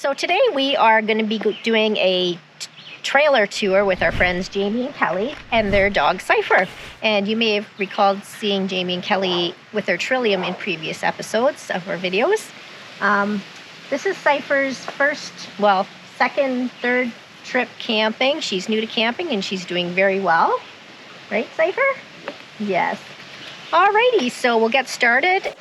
So today we are going to be doing a trailer tour with our friends Jamie and Kelly and their dog Cypher. And you may have recalled seeing Jamie and Kelly with their Trillium in previous episodes of our videos. This is Cypher's second, third trip camping. She's new to camping and she's doing very well. Right, Cypher? Yes. Alrighty, so we'll get started.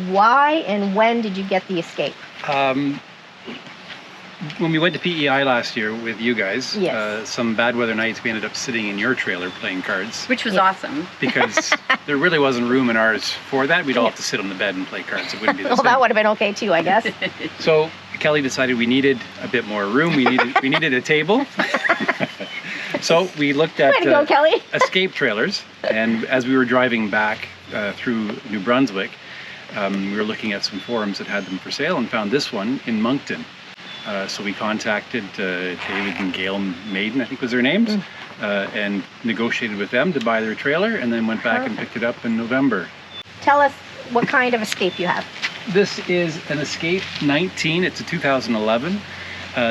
Why and when did you get the Escape? When we went to PEI last year with you guys, Yes. some bad weather nights we ended up sitting in your trailer playing cards. Which was awesome. Because there really wasn't room in ours for that. We'd all have to sit on the bed and play cards. It wouldn't be the Well, same. that would have been okay too, I guess. So Kelly decided we needed a bit more room. We needed a table. So we looked at Way to go, Kelly. Escape trailers, and as we were driving back through New Brunswick, we were looking at some forums that had them for sale and found this one in Moncton. So we contacted David and Gail Maiden, I think was their names, and negotiated with them to buy their trailer, and then went back and picked it up in November. Tell us what kind of Escape you have. This is an Escape 19. It's a 2011.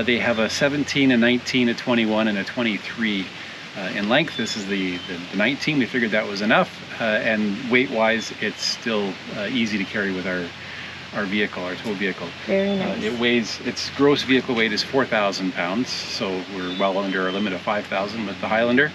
They have a 17, a 19, a 21, and a 23 in length. This is the 19. We figured that was enough, and weight-wise, it's still easy to carry with our vehicle, our tow vehicle. Very nice. It weighs, its gross vehicle weight is 4,000 pounds, so we're well under our limit of 5,000 with the Highlander.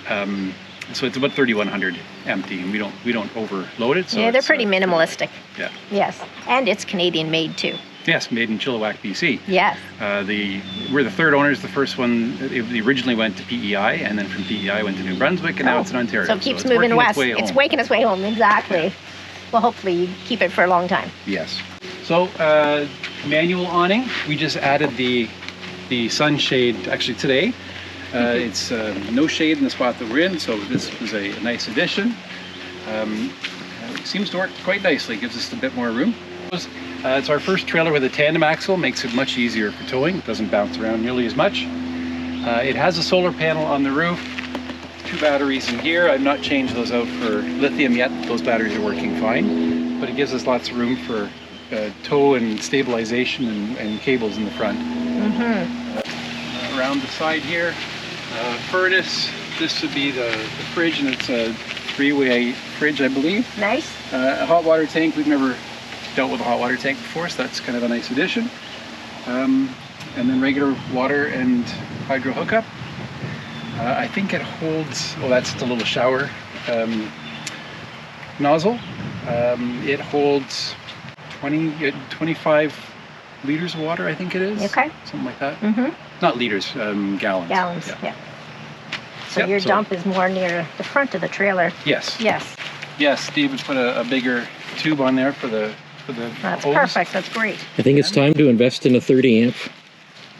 So it's about 3,100 empty, and we don't overload it. So Yeah, they're pretty minimalistic. Yeah. Yes, and it's Canadian made too. Yes, made in Chilliwack, BC. Yes. We're the third owners. The first one, it originally went to PEI, and then from PEI went to New Brunswick, and now it's in Ontario. So it keeps it's moving working west. its way It's home. waking its way home, exactly. Well, hopefully you keep it for a long time. Yes. So manual awning. We just added the sunshade actually today. It's no shade in the spot that we're in, so this was a nice addition. It seems to work quite nicely. Gives us a bit more room. It's our first trailer with a tandem axle. Makes it much easier for towing. It doesn't bounce around nearly as much. It has a solar panel on the roof. 2 batteries in here. I've not changed those out for lithium yet. Those batteries are working fine, but it gives us lots of room for tow and stabilization and cables in the front. Around the side here, furnace. This would be the fridge, and it's a 3-way fridge, I believe. Nice. A hot water tank. We've never dealt with a hot water tank before, so that's kind of a nice addition. And then regular water and hydro hookup. I think it holds, that's the little shower nozzle. It holds 25 liters of water, I think it is. Okay. Something like that. Not liters, gallons. Gallons, yeah. So Yep, your so- dump is more near the front of the trailer. Yes. Yes, Yes, Steve would put a bigger tube on there for the that's hose. perfect. That's great. I think it's time to invest in a 30 amp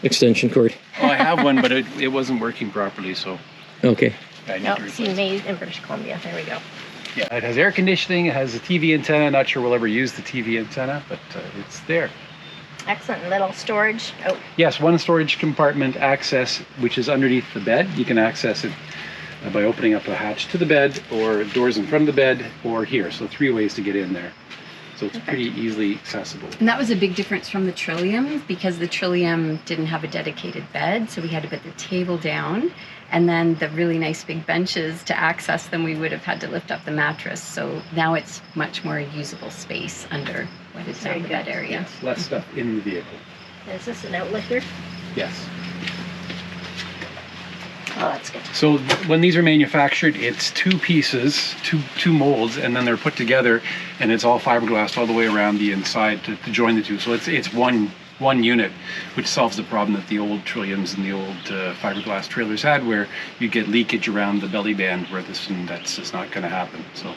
extension cord. Well, I have one, but it wasn't working properly, so Okay. I need No, to see, replace it. made in British Columbia. There we go. Yeah, it has air conditioning, it has a TV antenna. Not sure we'll ever use the TV antenna, but it's there. Excellent little storage. Oh, Yes, one storage compartment access, which is underneath the bed. You can access it by opening up a hatch to the bed, or doors in front of the bed, or here. So 3 ways to get in there. So it's pretty easily accessible. And that was a big difference from the Trillium, because the Trillium didn't have a dedicated bed, so we had to put the table down. And then the really nice big benches, to access them, we would have had to lift up the mattress. So now it's much more usable space under what is now Very the good. bed area. Less stuff in the vehicle. is this an outlet here? Yes. Oh, that's good. So when these are manufactured, it's 2 pieces, two molds, and then they're put together, and it's all fiberglass all the way around the inside to join the two. So it's one unit, which solves the problem that the old Trilliums and the old fiberglass trailers had, where you get leakage around the belly band, where that's just not going to happen. So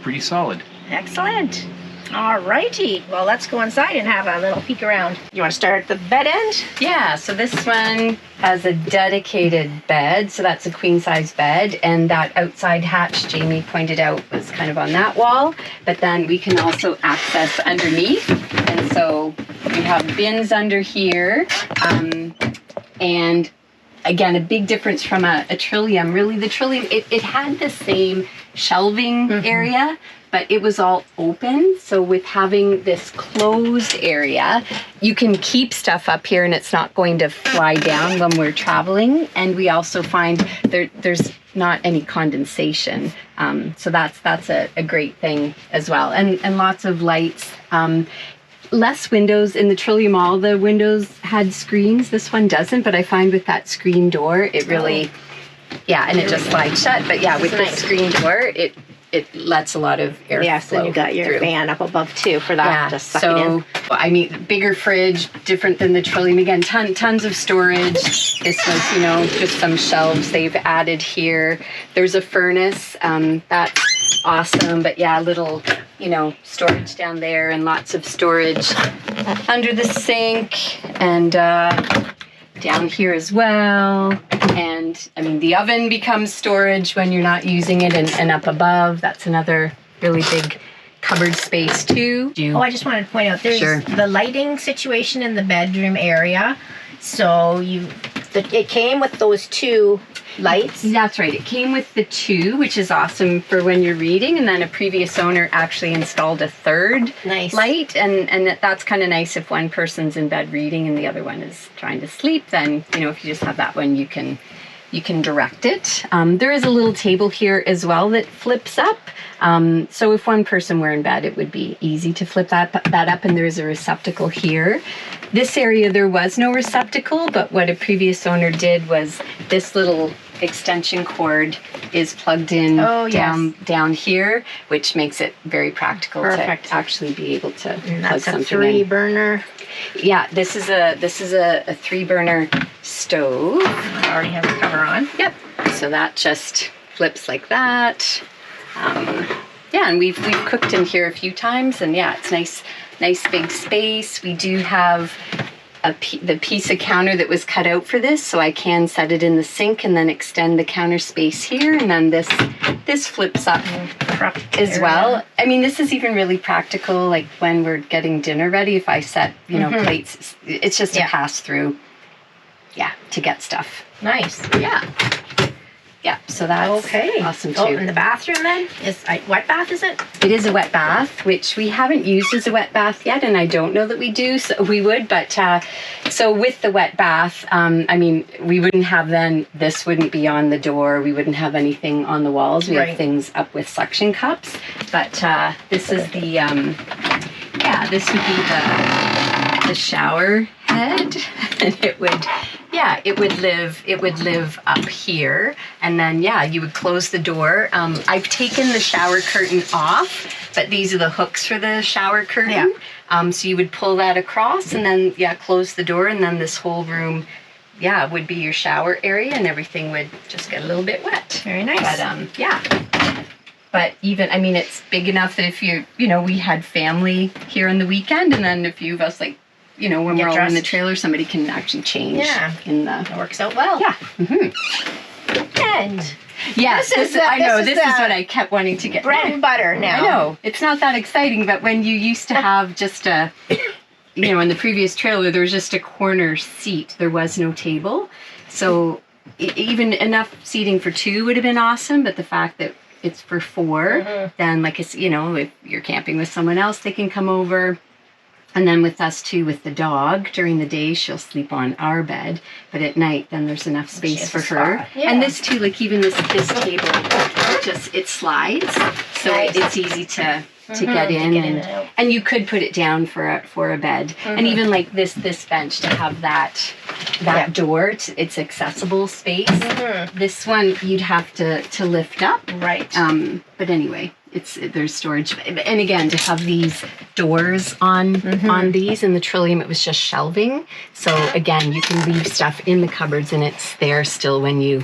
pretty solid. Excellent. All righty. Well, let's go inside and have a little peek around. You want to start at the bed end? Yeah, so this one has a dedicated bed, so that's a queen size bed, and that outside hatch Jamie pointed out was kind of on that wall, but then we can also access underneath, and so we have bins under here, and again, a big difference from a Trillium. Really, the Trillium, it had the same shelving area, but it was all open. So with having this closed area, you can keep stuff up here and it's not going to fly down when we're traveling. And we also find there's not any condensation. So that's a great thing as well. And lots of lights. Less windows in the Trillium. All the windows had screens. This one doesn't, but I find with that screen door, it really, and it just slides shut. But yeah, with the screen door, it lets a lot of air Yes, flow and you got your through. fan up above too for that. Yeah, Just suck it in. I mean, bigger fridge, different than the Trillium. Again, tons of storage. This was, just some shelves they've added here. There's a furnace. That's awesome. But yeah, little, storage down there and lots of storage under the sink and down here as well. And I mean, the oven becomes storage when you're not using it, and up above, that's another really big cupboard space too. Oh, I just wanted to point out there's Sure. the lighting situation in the bedroom area. So it came with those 2 lights. That's right. It came with the 2, which is awesome for when you're reading. And then a previous owner actually installed a 3rd Nice. light. And that's kind of nice if one person's in bed reading and the other one is trying to sleep. Then, if you just have that one, you can direct it. There is a little table here as well that flips up. So if one person were in bed, it would be easy to flip that up. And there is a receptacle here. This area, there was no receptacle, but what a previous owner did was this little extension cord is plugged in down here, which makes it very practical Perfect. to actually be able to And plug that's a something 3 in. burner. Yeah, this is a 3-burner stove. I already have the cover on. Yep. So that just flips like that. And we've cooked in here a few times, and it's nice big space. We do have the piece of counter that was cut out for this, so I can set it in the sink and then extend the counter space here, and then this flips up as well. I mean, this is even really practical, like when we're getting dinner ready. If I set plates, it's just a pass through. Yeah, to get stuff. Nice. Yeah, so that's awesome too. Oh, and the bathroom then? Wet bath, is it? It is a wet bath, which we haven't used as a wet bath yet, and I don't know that we do, so we would, but so with the wet bath, I mean, we wouldn't have this wouldn't be on the door, we wouldn't have anything on the walls, we have things up with suction cups, but this is the, this would be the shower head, and it would live up here, and then you would close the door. I've taken the shower curtain off, but these are the hooks for the shower curtain. So you would pull that across and then close the door, and then this whole room would be your shower area, and everything would just get a little bit wet. Very nice. But but even, I mean, it's big enough that if we had family here on the weekend, and then a few of us when we're all in the trailer, somebody can actually change in the... That works out well. Yeah. And yes, this is what I kept wanting to get. bread and butter now. I know. It's not that exciting, but when you used to have just in the previous trailer, there was just a corner seat. There was no table. So even enough seating for 2 would have been awesome, but the fact that it's for 4, then if you're camping with someone else, they can come over. And then with us too, with the dog, during the day, she'll sleep on our bed. But at night, then there's enough space for her. Yeah. And this too, even this table, it slides. So it's easy to get in. And you could put it down for a bed. And even this bench, to have that door, it's accessible space. This one, you'd have to lift up. Right. But anyway. There's storage, and again, to have these doors on these. In the Trillium, it was just shelving, so again, you can leave stuff in the cupboards and it's there still when you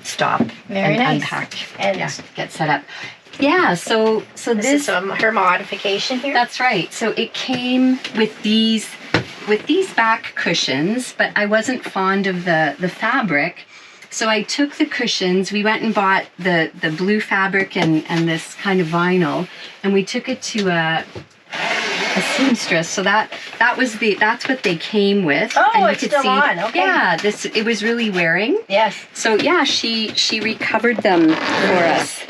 stop and unpack and get set up. So this is her modification here. That's right. So it came with these back cushions, but I wasn't fond of the fabric. So I took the cushions, we went and bought the blue fabric and this kind of vinyl, and we took it to a seamstress. So that's what they came with. Oh, and it's still on. Okay. Yeah, it was really wearing. Yes. So she recovered them for us.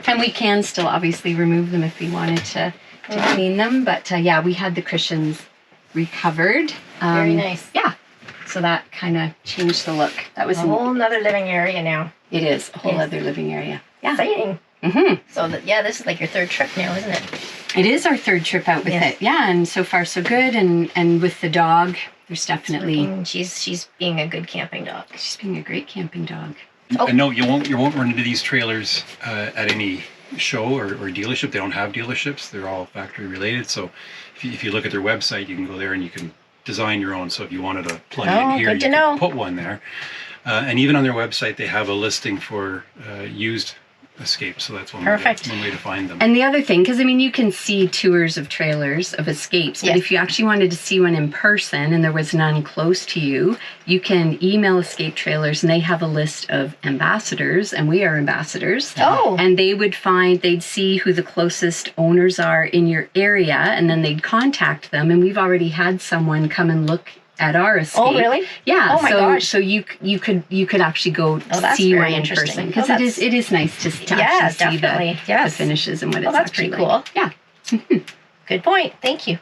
And we can still obviously remove them if we wanted to clean them. But yeah, we had the cushions recovered. Very nice. Yeah. So that kind of changed the look. That was A whole nother living area now. It is a whole Yes. other living area. Yeah. Exciting. Mm-hmm. So this is like your third trip now, isn't it? It is our third trip out with Yes. it. Yeah, and so far so good. And with the dog, there's definitely She's being a good camping dog. she's being a great camping dog. Oh. And no, you won't run into these trailers at any show or dealership. They don't have dealerships. They're all factory related. So if you look at their website, you can go there and you can design your own. So if you wanted to plug Oh, in here, good you to can know. put one there. And even on their website, they have a listing for used Escapes. So that's one Perfect. way to find them. And the other thing, because I mean, you can see tours of trailers, of Escapes, but Yes. if you actually wanted to see one in person and there was none close to you, you can email Escape Trailers and they have a list of ambassadors, and we are ambassadors. Oh. And they'd see who the closest owners are in your area, and then they'd contact them. And we've already had someone come and look at our Escape. Oh, really? Yeah. Oh my so gosh. so you could actually go that's see very one in interesting. person, because Oh, it is nice to Yeah, actually see definitely. the Yes. finishes and what Oh, it's that's actually pretty like. cool. Yeah. Good point. Thank you.